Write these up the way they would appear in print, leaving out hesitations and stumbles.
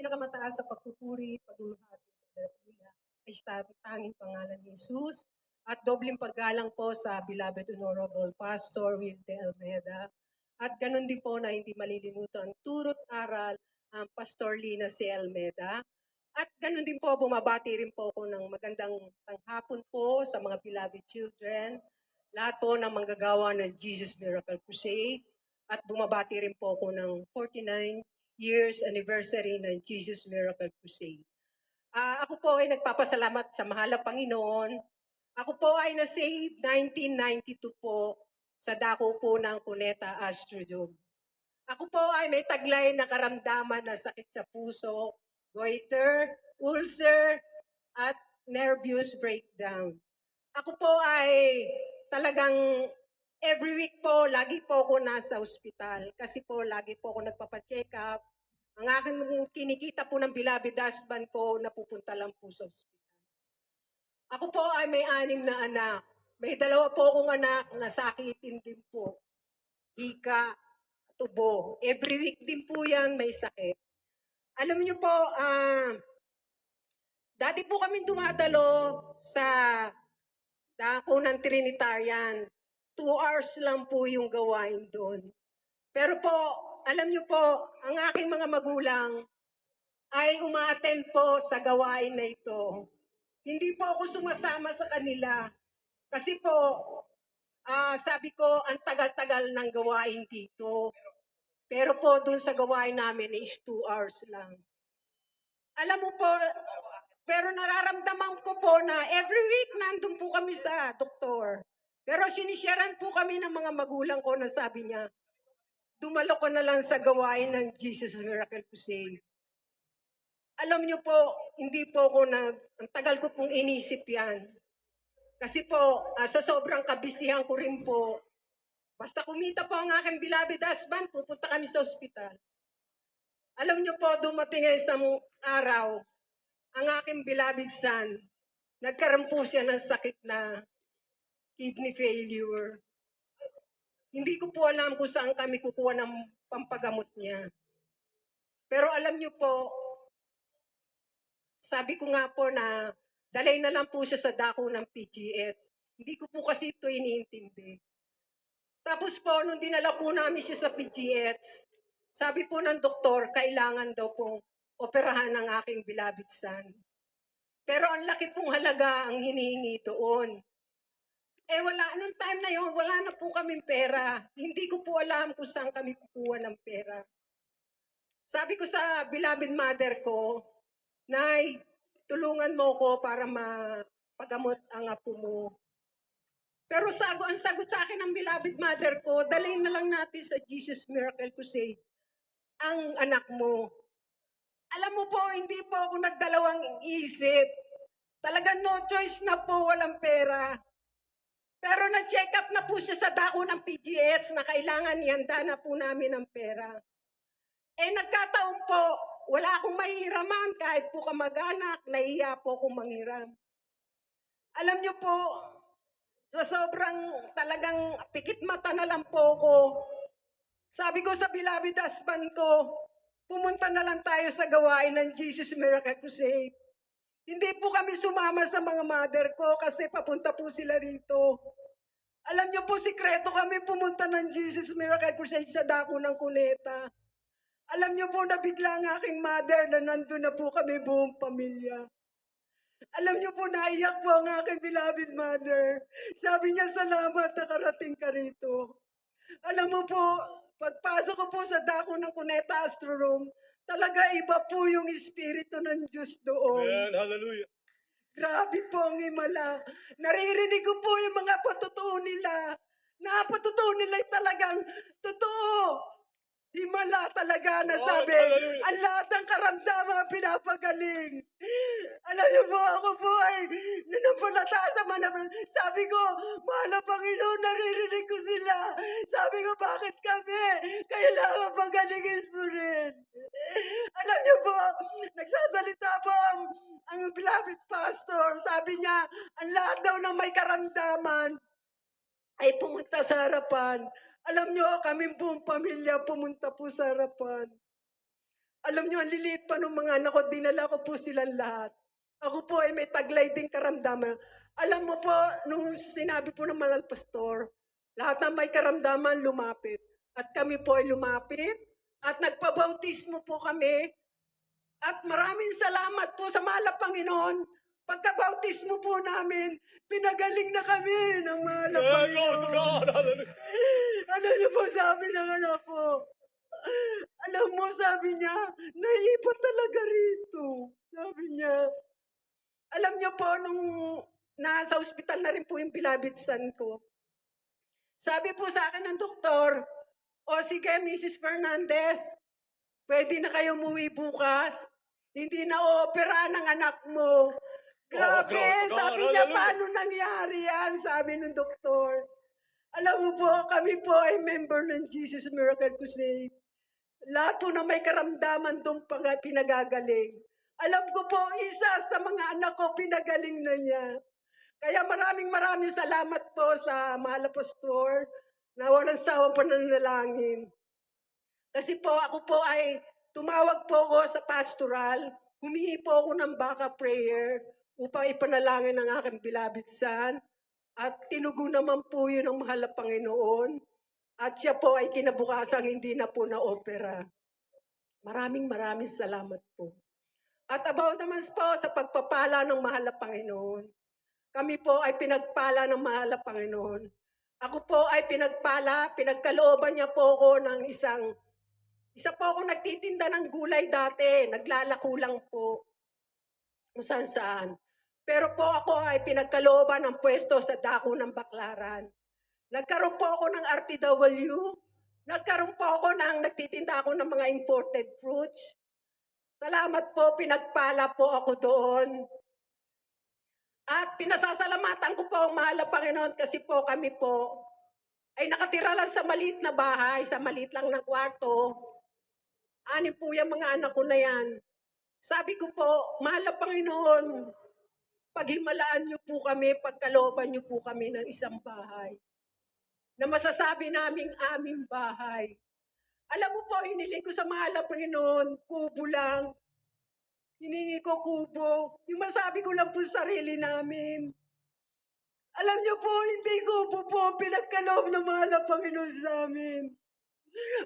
pinakamataas sa pagpupuri, pagluluhati at pagdakilang ay sa tanging pangalan ni Jesus. At dobleng paggalang po sa beloved Honorable Pastor Will de Almeida. At ganun din po na hindi malilimutan turot aral ang Pastor Lina C. Almeida. At ganun din po, bumabati rin po ako ng magandang tanghapon po sa mga beloved children, lahat po ng manggagawa ng Jesus Miracle Crusade. At bumabati rin po ako ng 49 years anniversary ng Jesus Miracle Crusade. Ako po ay nagpapasalamat sa mahal na Panginoon. Ako po ay na-save 1992 po sa dako po ng Cuneta Astrodome. Ako po ay may taglay na karamdaman na sakit sa puso, goiter, ulcer, at nervous breakdown. Ako po ay talagang every week po, lagi po ako nasa ospital kasi po lagi po ako nagpapacheck up. Ang aking kinikita po ng beloved husband ko, napupunta lang po sa ospital. Ako po ay may 6 na anak. May 2 po akong anak na sakitin din po. Hika, tubo. Every week din po yan may sakit. Alam niyo po, dati po kami dumadalo sa dako ng Trinitarian. 2 hours lang po yung gawain doon. Pero po, alam niyo po, ang aking mga magulang ay umaattend po sa gawain na ito. Hindi po ako sumasama sa kanila kasi po, sabi ko, ang tagal-tagal ng gawain dito. Pero po, dun sa gawain namin is 2 hours lang. Alam mo po, pero nararamdaman ko po na every week nandun po kami sa doktor. Pero sinisharan po kami ng mga magulang ko na sabi niya, dumalo ko na lang sa gawain ng Jesus Miracle Crusade. Alam niyo po, hindi po ako ang tagal ko pong inisip yan. Kasi po, sa sobrang kabisihan ko rin po, basta kumita po ang aking beloved husband, pupunta kami sa ospital. Alam niyo po, dumating isang araw, ang aking beloved son, nagkaroon po siya ng sakit na kidney failure. Hindi ko po alam kung saan kami kukuha ng pampagamot niya. Pero alam niyo po, sabi ko nga po na dalay na lang po siya sa dako ng PGH. Hindi ko po kasi ito iniintindi. Tapos po, nung dinala po namin siya sa PGH, sabi po ng doktor, kailangan daw pong operahan ng aking beloved son. Pero ang laki pong halaga ang hinihingi doon. Wala, nung time na yun, wala na po kaming pera. Hindi ko po alam kung saan kami kukuha ng pera. Sabi ko sa beloved mother ko, Nay, tulungan mo ko para mapagamot ang apo mo. Pero ang sagot sa akin ng beloved mother ko, dalhin na lang natin sa Jesus Miracle Crusade ang anak mo. Alam mo po, hindi po ako nagdalawang isip. Talagang no choice na po, walang pera. Pero na-check up na po siya sa dako ng PGH na kailangan ihanda na po namin ng pera. Nagkataon po, wala akong mahiraman kahit po kamag-anak, nahiya po akong manghiram. Alam niyo po, sa sobrang talagang pikit mata na lang po ako, sabi ko sa beloved husband ko, pumunta na lang tayo sa gawain ng Jesus Miracle Crusade. Hindi po kami sumama sa mga mother ko kasi papunta po sila rito. Alam niyo po, sikreto kami pumunta ng Jesus Miracle Crusade sa dako ng Cuneta. Alam niyo po, nabigla ang aking mother na nandun na po kami buong pamilya. Alam niyo po, naiyak po ang aking beloved mother. Sabi niya, salamat, nakarating ka rito. Alam mo po, pagpasok ko po sa dako ng Cuneta Astrodome, talaga iba po yung espiritu ng Diyos doon. Amen. Hallelujah. Grabe po ang himala. Naririnig ko po yung mga patotoo nila. Napatotoo nila talagang totoo. Himala talaga na sabi, ang lahat ng karamdaman pinapagaling. Alam niyo po, ako po ay nanampalata sa manaman. Sabi ko, mahal na Panginoon, naririnig ko sila. Sabi ko, bakit kami? Kailangan pagalingin mo rin. Alam niyo po, nagsasalita po ang beloved pastor. Sabi niya, ang lahat daw ng may karamdaman ay pumunta sa harapan. Alam nyo, kami buong pamilya pumunta po sa harapan. Alam niyo, ang liliit pa nung mga anak ko, dinala ko po silang lahat. Ako po ay may taglay din karamdaman. Alam mo po, nung sinabi po ng Malal Pastor, lahat ng may karamdaman lumapit. At kami po ay lumapit at nagpabautismo po kami. At maraming salamat po sa mahal na Panginoon. Pagkabautismo po namin, pinagaling na kami ng mahal na Yeah, glory to Panginoon. God. Hallelujah. Ano niyo po sabi ng anak ko? Alam mo, sabi niya, naiiba talaga rito. Sabi niya. Alam niyo po, nung nasa ospital na rin po yung beloved son ko, sabi po sa akin ng doktor, o sige, Mrs. Fernandez, pwede na kayo umuwi bukas. Hindi na opera ng anak mo. Grabe, glory to God. sabi niya, Hallelujah. paano nangyari yan? Sabi ng doktor. Alam mo po, kami po ay member ng Jesus Miracle Crusade. Lahat po na may karamdaman doon pinagagaling. Alam ko po, isa sa mga anak ko, pinagaling na niya. Kaya maraming salamat po sa mahal na pastor na walang sawang pananalangin. Kasi po, ako po ay tumawag po ako sa pastoral, humingi po ako ng backup prayer upang ipanalangin ang aking beloved son. At tinugo naman po yun ng mahal na Panginoon. At siya po ay kinabukasan hindi na po na-opera. Maraming salamat po. At about naman po sa pagpapala ng mahal na Panginoon. Kami po ay pinagpala ng mahal na Panginoon. Ako po ay pinagkalooban niya po ako ng isa po ako nagtitinda ng gulay dati, naglalako lang po kung saan. Pero po ako ay pinagkalooban ng pwesto sa dako ng Baklaran. Nagkaroon po ako ng RTW, nagkaroon po ako nagtitinda ako ng mga imported fruits. Salamat po, pinagpala po ako doon. At pinasasalamatan ko po ang mahal na Panginoon kasi po kami po ay nakatira lang sa maliit na bahay, sa maliit lang na kwarto. Anim po yung mga anak ko na yan. Sabi ko po, mahal na Panginoon, paghimalaan niyo po kami, pagkalooban niyo po kami ng isang bahay na masasabi naming aming bahay. Alam mo po, hiniling ko sa mahal na Panginoon, kubo lang. Hiningi ko kubo. Yung masabi ko lang po sa sarili namin. Alam niyo po, hindi kubo po ang pinagkaloob ng mahal na Panginoon sa amin.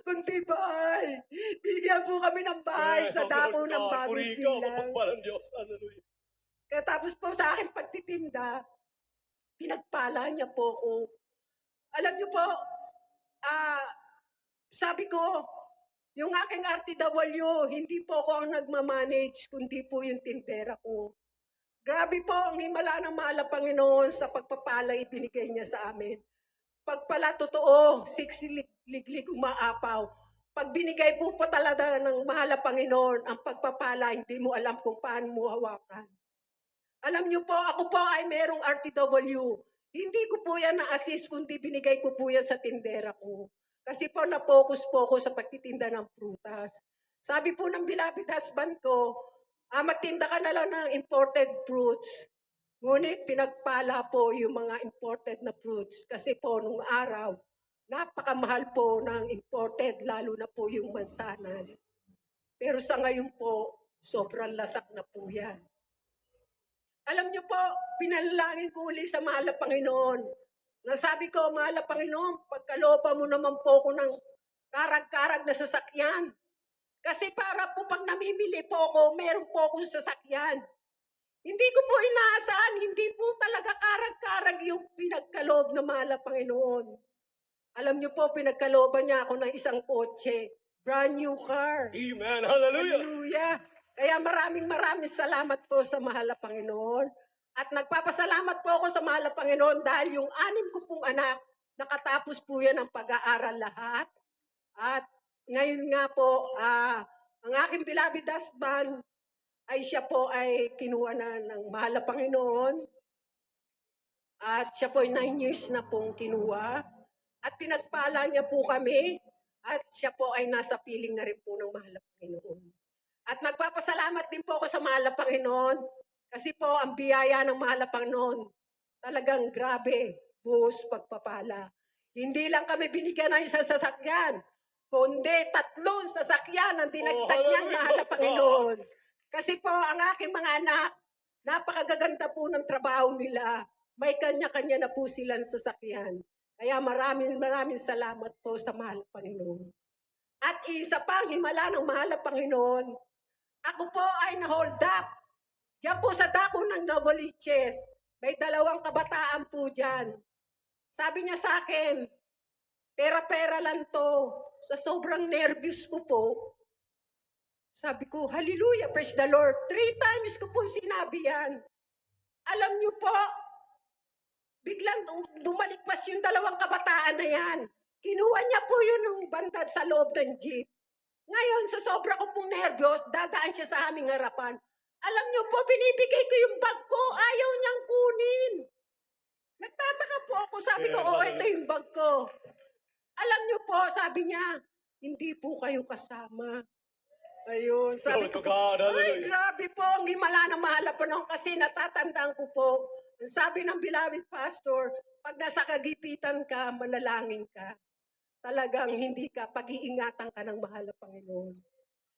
Kundi bahay. Bigyan po kami ng bahay sa dako ng Bagong Purihin ka, Silang. mapagpalang Diyos. Hallelujah. Kaya tapos po sa akin pagtitinda, pinagpala niya po ako. Alam niyo po, sabi ko, yung aking RTW, hindi po ako ang nagmamanage, kundi po yung tindera ko. Grabe po ang himala ng mahal na Panginoon sa pagpapala ibinigay niya sa amin. Pag pala totoo, liglig umaapaw. Pag binigay po pa talaga ng mahal na Panginoon ang pagpapala, hindi mo alam kung paano mo hawakan. Alam niyo po, ako po ay merong RTW. Hindi ko po yan na-assist, kundi binigay ko po yan sa tindera ko. Kasi po na-focus po ako sa pagtitinda ng prutas. Sabi po ng beloved husband ko, magtinda ka na lang ng imported fruits. Ngunit pinagpala po yung mga imported na fruits kasi po nung araw, napakamahal po ng imported, lalo na po yung mansanas. Pero sa ngayon po, sobrang lasak na po yan. Alam niyo po, pinalangin ko uli sa mahal na Panginoon. Nasabi ko, mahal na Panginoon, pagkalooban mo naman po ko ng karag-karag na sasakyan. Kasi para po pag namimili po ako, meron po akong sasakyan. Hindi ko po inaasahan, hindi po talaga karag-karag yung pinagkaloob ng mahal na Panginoon. Alam niyo po, pinagkalooban niya ako ng isang kotse. Brand new car. Amen. Hallelujah. Hallelujah. Kaya maraming salamat po sa mahal na Panginoon. At nagpapasalamat po ako sa mahal na Panginoon dahil yung 6 ko pong anak, nakatapos po yan ang pag-aaral lahat. At ngayon nga po, ang aking beloved husband, ay siya po ay kinuha na ng mahal na Panginoon. At siya po ay 9 years na pong kinuha. At pinagpala niya po kami. At siya po ay nasa piling na rin po ng mahal na Panginoon. At nagpapasalamat din po ako sa mahal na Panginoon. Kasi po ang biyaya ng mahal na Panginoon, talagang grabe, buhos pagpapala. Hindi lang kami binigyan ng isang sasakyan. kundi 3 sasakyan ang dinagdag niya, hallelujah. mahal na Panginoon. Kasi po, ang aking mga anak, napakagaganda po ng trabaho nila. May kanya-kanya na po silang sasakyan. Kaya maraming salamat po sa mahal na Panginoon. At isa pang himala ng mahal na Panginoon, ako po ay na-hold up. Diyan po sa dako ng Novaliches, may 2 kabataan po dyan. Sabi niya sa akin, pera-pera lang to. Sa sobrang nervous ko po, sabi ko, hallelujah, praise the Lord. 3 times ko po sinabi yan. Alam niyo po, biglang dumalikpas yung 2 kabataan na yan. Kinuha niya po yun ng bantad sa loob ng jeep. Ngayon, sa sobra ko pong nervyos, dadaan siya sa aming harapan. Alam niyo po, binibigay ko yung bag ko. Ayaw niyang kunin. Nagtataka po ako. Sabi ko, oh, ito yung bag ko. Alam niyo po, sabi niya, hindi po kayo kasama. Ayun, sabi Glory ko to God. ay, Hallelujah. grabe po, ang himala ng mahal na Panginoon kasi natatandaan ko po, ang sabi ng beloved pastor, pag nasa kagipitan ka, manalangin ka. Talagang hindi ka, pag-iingatan ka ng mahal na Panginoon.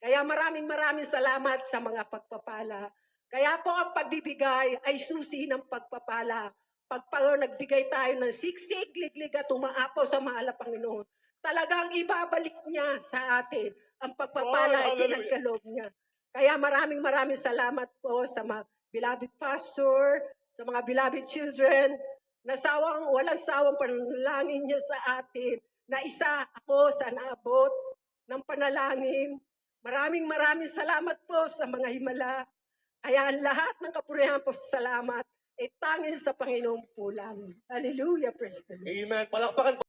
Kaya maraming salamat sa mga pagpapala. Kaya po ang pagbibigay ay susi ng pagpapala. Pag nagbigay tayo ng siksik, liglig at umaapaw sa mahal na Panginoon, talagang ibabalik niya sa atin ang pagpapala ay Hallelujah. pinagkaloob niya. Kaya maraming salamat po sa mga beloved pastor, sa mga beloved children, na walang sawang panalangin niya sa atin, na isa ako sa naabot ng panalangin. Maraming salamat po sa mga himala. Kaya ang lahat ng kapurihan po salamat ay tanging sa Panginoon po lang. Hallelujah, praise the Lord. Amen. Palakpakan